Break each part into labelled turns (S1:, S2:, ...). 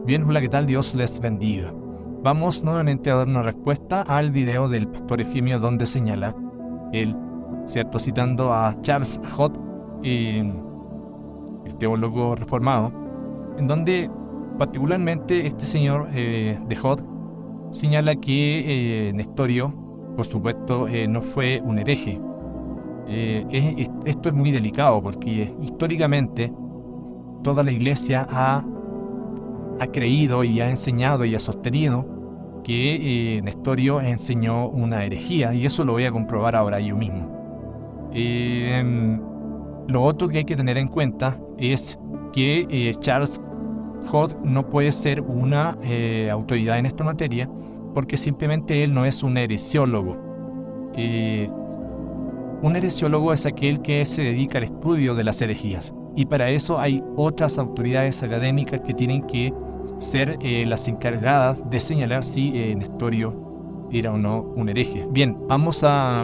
S1: Bien, hola, ¿qué tal? Dios les bendiga. Vamos nuevamente a dar una respuesta al video del pastor Efimio donde señala, él, ¿cierto? Citando a Charles Hott, el teólogo reformado, en donde particularmente este señor de Hott señala que Nestorio, por supuesto, no fue un hereje. Esto es muy delicado porque históricamente toda la iglesia ha creído y ha enseñado y ha sostenido que Nestorio enseñó una herejía, y eso lo voy a comprobar ahora yo mismo. Lo otro que hay que tener en cuenta es que Charles Hott no puede ser una autoridad en esta materia porque simplemente él no es un heresiólogo. Un heresiólogo es aquel que se dedica al estudio de las herejías, y para eso hay otras autoridades académicas que tienen que ser las encargadas de señalar si Nestorio era o no un hereje. Bien, vamos a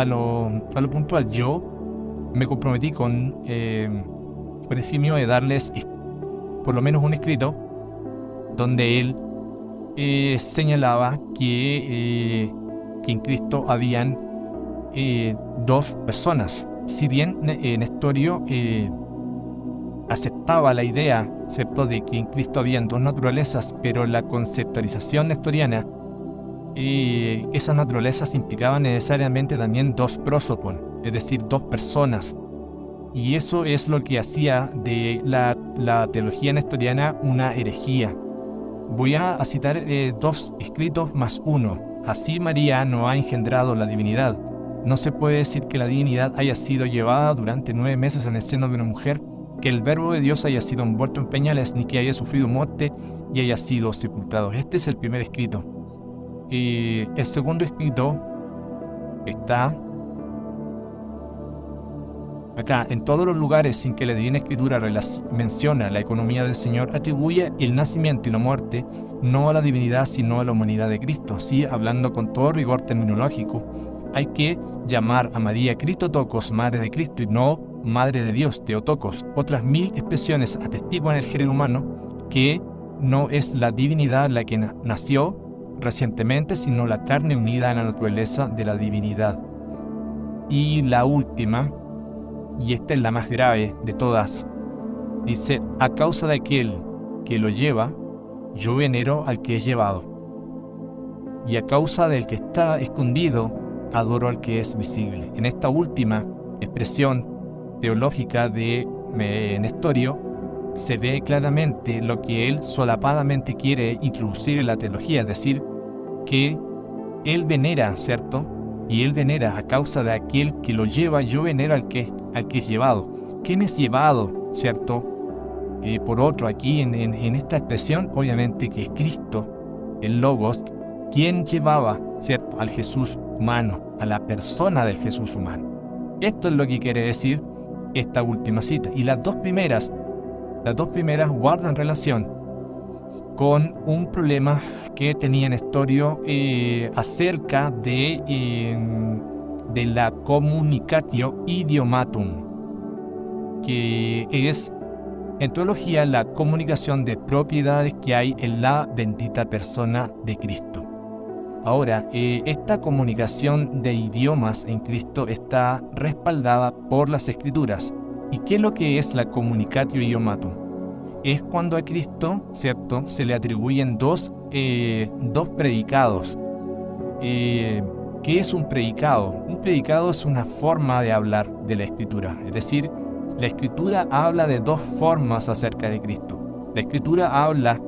S1: lo puntual. Yo me comprometí con Efimio de darles por lo menos un escrito donde él señalaba que en Cristo habían dos personas. Si bien Nestorio aceptaba la idea, ¿cierto?, de que en Cristo habían dos naturalezas, pero la conceptualización nestoriana, esas naturalezas implicaban necesariamente también dos prosopon, es decir, dos personas. Y eso es lo que hacía de la teología nestoriana una herejía. Voy a citar dos escritos más uno. Así María no ha engendrado la divinidad. No se puede decir que la divinidad haya sido llevada durante 9 meses en el seno de una mujer, que el verbo de Dios haya sido envuelto en pañales, ni que haya sufrido muerte y haya sido sepultado. Este es el primer escrito. El segundo escrito está acá. En todos los lugares sin que la Divina Escritura menciona la economía del Señor, atribuye el nacimiento y la muerte no a la divinidad sino a la humanidad de Cristo. Así, hablando con todo rigor terminológico, hay que llamar a María Cristotocos, Madre de Cristo, y no Madre de Dios, Teotocos. Otras 1000 expresiones atestiguan el género humano que no es la divinidad la que nació recientemente, sino la carne unida a la naturaleza de la divinidad. Y la última, y esta es la más grave de todas, dice: a causa de aquel que lo lleva, yo venero al que es llevado, y a causa del que está escondido, adoro al que es visible. En esta última expresión teológica de Nestorio se ve claramente lo que él solapadamente quiere introducir en la teología, es decir, que él venera, ¿cierto? Y él venera a causa de aquel que lo lleva, yo venero al que es llevado. ¿Quién es llevado, cierto? Por otro, aquí en esta expresión, obviamente que es Cristo, el Logos, quien llevaba, ¿cierto?, al Jesús humano, a la persona del Jesús humano. Esto es lo que quiere decir esta última cita. Y las dos primeras guardan relación con un problema que tenía Nestorio acerca de la communicatio idiomatum, que es en teología la comunicación de propiedades que hay en la bendita persona de Cristo. Ahora, esta comunicación de idiomas en Cristo está respaldada por las Escrituras. ¿Y qué es lo que es la communicatio idiomatum? Es cuando a Cristo, ¿cierto?, se le atribuyen dos predicados. ¿Qué es un predicado? Un predicado es una forma de hablar de la Escritura. Es decir, la Escritura habla de dos formas acerca de Cristo. La Escritura habla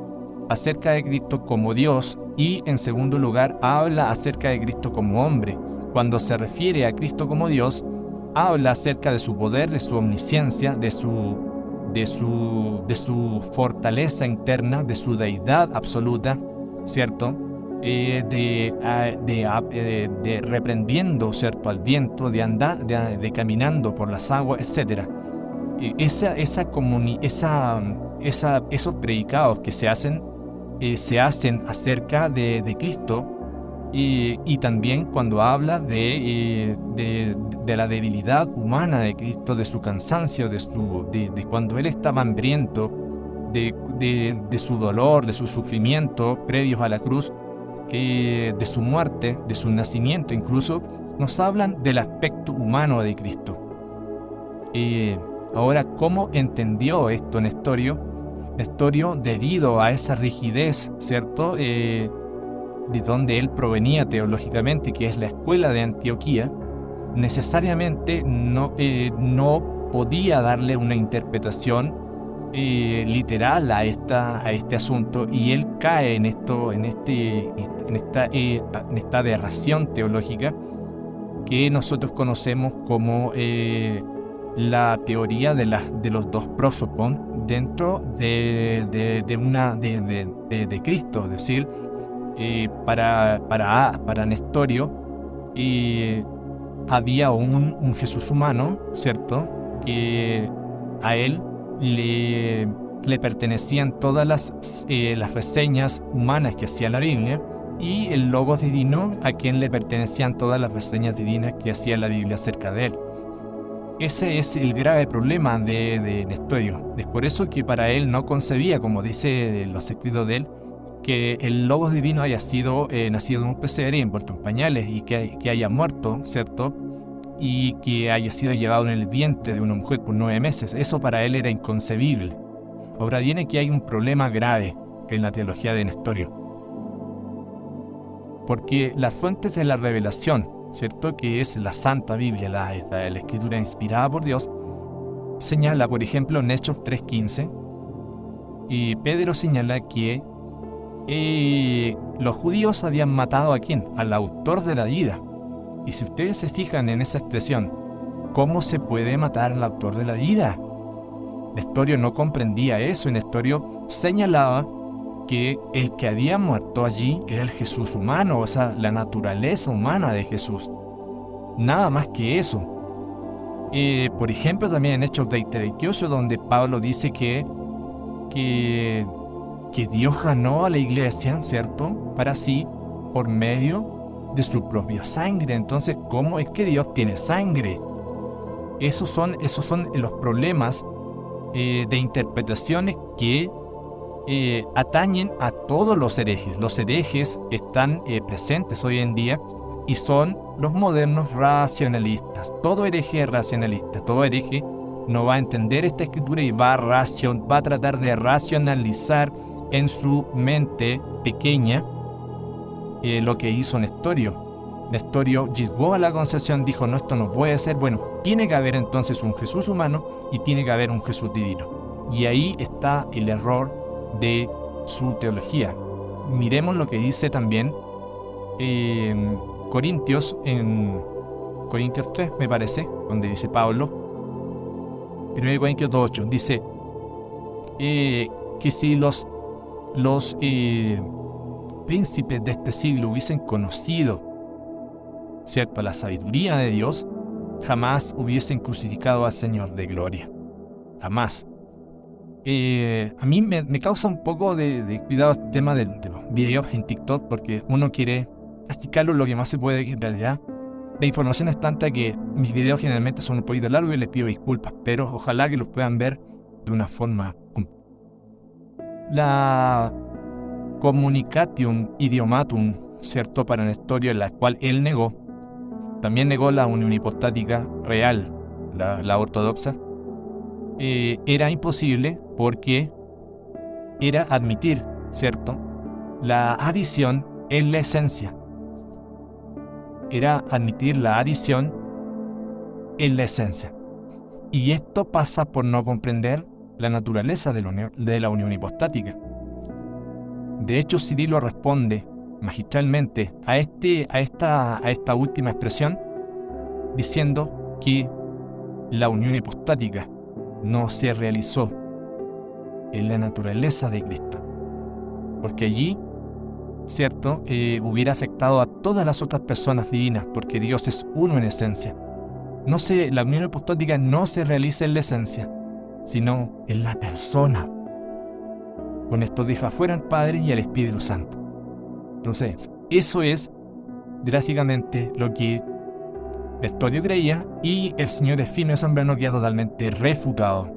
S1: acerca de Cristo como Dios y, en segundo lugar, habla acerca de Cristo como hombre. Cuando se refiere a Cristo como Dios, habla acerca de su poder, de su omnisciencia, de su fortaleza interna, de su deidad absoluta, ¿cierto? De reprendiendo, ¿cierto?, al viento, de caminando por las aguas, etc. Esos predicados que se hacen acerca de Cristo, y también cuando habla de la debilidad humana de Cristo, de su cansancio, de cuando Él estaba hambriento, de su dolor, de su sufrimiento previos a la cruz, de su muerte, de su nacimiento incluso, nos hablan del aspecto humano de Cristo. Ahora, ¿cómo entendió esto Nestorio? Nestorio, debido a esa rigidez, ¿cierto?, de donde él provenía teológicamente, que es la escuela de Antioquía, necesariamente no podía darle una interpretación literal a este asunto, y él cae en esta aberración teológica que nosotros conocemos como la teoría de los dos prosopon dentro de Cristo. Es decir, para Nestorio había un Jesús humano, ¿cierto?, que a él le pertenecían todas las reseñas humanas que hacía la Biblia, y el Logos divino, a quien le pertenecían todas las reseñas divinas que hacía la Biblia acerca de él. Ese es el grave problema de Nestorio. Es por eso que para él no concebía, como dice los escritos de él, que el Logos divino haya sido nacido en un pesebre y envuelto en pañales, y que haya muerto, ¿cierto?, y que haya sido llevado en el vientre de una mujer por 9 meses. Eso para él era inconcebible. Ahora viene que hay un problema grave en la teología de Nestorio, porque las fuentes de la revelación, ¿cierto?, que es la Santa Biblia, la escritura inspirada por Dios, señala, por ejemplo, en Hechos 3:15, y Pedro señala que los judíos habían matado ¿a quién? Al autor de la vida. Y si ustedes se fijan en esa expresión, ¿cómo se puede matar al autor de la vida? Nestorio no comprendía eso, y Nestorio señalaba que el que había muerto allí era el Jesús humano, o sea, la naturaleza humana de Jesús. Nada más que eso. Por ejemplo, también en Hechos 20:28, donde Pablo dice que Dios ganó a la iglesia, ¿cierto?, para sí, por medio de su propia sangre. Entonces, ¿cómo es que Dios tiene sangre? Esos son los problemas de interpretaciones que atañen a todos los herejes. Los herejes están presentes hoy en día, y son los modernos racionalistas. Todo hereje es racionalista. Todo hereje no va a entender esta escritura y va a tratar de racionalizar en su mente pequeña lo que hizo Nestorio. Nestorio llegó a la concepción, dijo: no, esto no puede ser. Bueno, tiene que haber entonces un Jesús humano y tiene que haber un Jesús divino. Y ahí está el error de su teología. Miremos lo que dice también Corintios, en Corintios 3, me parece, donde dice Pablo, 1 Corintios 2:8, dice que si los príncipes de este siglo hubiesen conocido, ¿cierto?, la sabiduría de Dios, jamás hubiesen crucificado al Señor de gloria. Jamás. A mí me causa un poco de cuidado el tema de los videos en TikTok, porque uno quiere castigarlo lo que más se puede. En realidad la información es tanta que mis videos generalmente son un poquito largos y les pido disculpas, pero ojalá que los puedan ver de una forma. La Communicatium Idiomatum, ¿cierto?, para Nestorio, en la cual él negó, también negó la unión hipostática real, la ortodoxa. Era imposible porque era admitir, ¿cierto?, la adición en la esencia. Era admitir la adición en la esencia. Y esto pasa por no comprender la naturaleza de la unión hipostática. De hecho, Cirilo responde magistralmente a esta última expresión, diciendo que la unión hipostática no se realizó en la naturaleza de Cristo, porque allí, ¿cierto?, hubiera afectado a todas las otras personas divinas, porque Dios es uno en esencia. La unión hipostática no se realiza en la esencia, sino en la persona. Con esto deja fuera al Padre y al Espíritu Santo. Entonces, eso es drásticamente lo que Nestorio creía, y el señor Espino de Zambrano queda totalmente refutado.